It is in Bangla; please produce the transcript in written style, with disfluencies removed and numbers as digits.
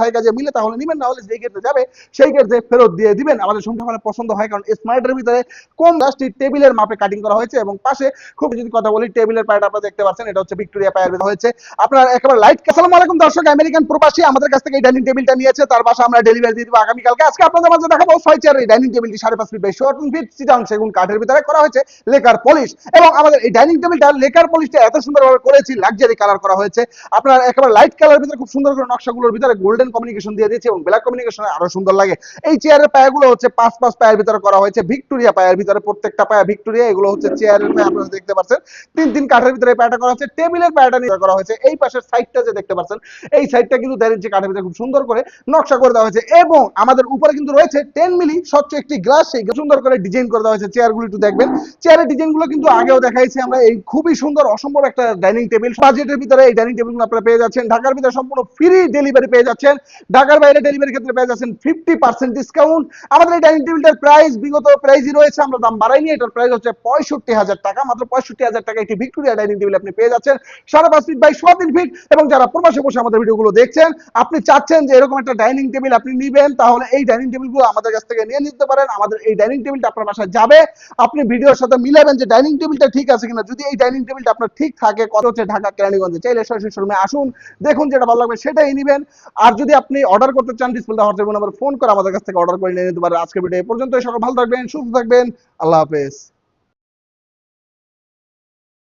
হয় কাজে মিলে তাহলে নিবেন, না হলে যেই ক্ষেত্রে যাবে সেই ক্ষেত্রে ফেরত দিয়ে দিবেন। আমাদের সংখ্যা পছন্দ হয়, কারণ স্মার্টের ভিতরে কম গাছটি টেবিলের মাপে কাটিং করা হয়েছে এবং পাশে খুব যদি কথা বলি টেবিলের পায়াটা আপনারা দেখতে পাচ্ছেন, এটা হচ্ছে ভিক্টোরিয়া পায়ের ভিতরে হয়েছে আপনার একেবারে লাইট। আসসালামু আলাইকুম দর্শক, আমেরিকান প্রবাসী আমাদের কাছ থেকে এই ডাইনিং টেবিলটা নিয়েছে, তার বাসা আমরা ডেলিভারি দিয়ে দিব আগামীকালকে। আজকে আপনাদের মাঝে দেখাবো 6 চেয়ারের এই ডাইনিং টেবিলটি 5.5 ফিট বাই 14 ফিট চিটাং সেগুন কাঠের ভিতরে করা হয়েছে লেকার পলিশ, এবং আমাদের এই ডাইনিং টেবিলটা লেকার পলিশটা এত সুন্দরভাবে করেছি, লাক্সারি কালার করা হয়েছে আপনার একেবারে লাইট কালারের ভিতরে খুব সুন্দর করে নকশাগুলোর ভিতরে গোল্ডেন কমিউনিকেশন দিয়ে দিয়েছে এবং ব্ল্যাক কমিউনিকেশনে আরো সুন্দর লাগে। এই চেয়ারের পায়াগুলো হচ্ছে 5 পায়ের ভিতরে করা হয়েছে ভিক্টোরিয়া পায়ের ভিতরে, প্রত্যেকটা পায়া ভিক্টোরিয়া। এগুলো হচ্ছে চেয়ারের পায়া, আপনারা দেখতে পাচ্ছেন 3 কাঠের ভিতরে এই পায়াটা করা হচ্ছে, টেবিলের পায়াটা নিয়ে করা হয়েছে। এই পাশের সাইডটা যে দেখতে পাচ্ছেন, এই সাইডটা কিন্তু 1.5 ইঞ্চি কাঠের ভিতরে খুব সুন্দর করে নকশা করে দেওয়া হয়েছে, এবং আমাদের উপরে কিন্তু রয়েছে 10 মিলি স্বচ্ছ একটি গ্লাস, সেই সুন্দর করে ডিজাইন করে দেওয়া হয়েছে। চেয়ারগুলো একটু দেখবেন, চেয়ারের ডিজাইনগুলো কিন্তু আগেও দেখাইছি আমরা। এই খুবই সুন্দর অসম্ভব একটা ডাইনিং টেবিল, বাজেটের ভিতরে এই ডাইনিং টেবিলগুলো আপনারা পেয়ে যাচ্ছেন। ঢাকার ভিতরে সম্পূর্ণ ফ্রি ডেলিভারি পেয়ে যাচ্ছেন, ঢাকার বাইরে ডেলিভারি ক্ষেত্রে পেয়ে যাচ্ছেন 50% ডিসকাউন্ট। আমাদের এই ডাইনিং টেবিলটার প্রাইস বিগত প্রাইসই রয়েছে, আমরা দাম বাড়াইনি। এটার প্রাইস হচ্ছে 65,000 টাকা, মাত্র 65,000 টাকা একটি ভিক্টোরিয়া ডাইনিং টেবিল আপনি পেয়ে যাচ্ছেন 5.5 ফিট বাই 3 ফিট। এবং যারা প্রবাসে বসে আমাদের ভিডিওগুলো দেখছেন, আপনি চাচ্ছেন যে এরকম একটা ডাইনিং টেবিল আপনি নিবেন, তাহলে এই ডাইনিং টেবিলগুলো আমাদের কাছ থেকে নিয়ে নিতে পারেন। আমাদের এই ডাইনিং টেবিলটা আপনার বাসায় যাবে, আপনি ভিডিওর সাথে মিলাবেন যে ডাইনিং টেবিলটা ঠিক আছে কিনা। যদি এই ডাইনিং টেবিলটা আপনার ঠিক থাকে, কত হচ্ছে ঢাকা কেরানীগঞ্জে, চাইলে সরাসরি শোরুমে আসুন, দেখুন যেটা ভালো লাগবে সেটাই নিবেন। আর যদি আপনি অর্ডার করতে চান, ডিসপ্লে হোয়াটসঅ্যাপ নাম্বার ফোন করে আমাদের কাছ থেকে অর্ডার করে নিয়ে নিতে পারেন। আজকের ভিডিও এই পর্যন্ত। সকল ভালো থাকবেন, সুস্থ থাকবেন, আল্লাহ হাফেজ।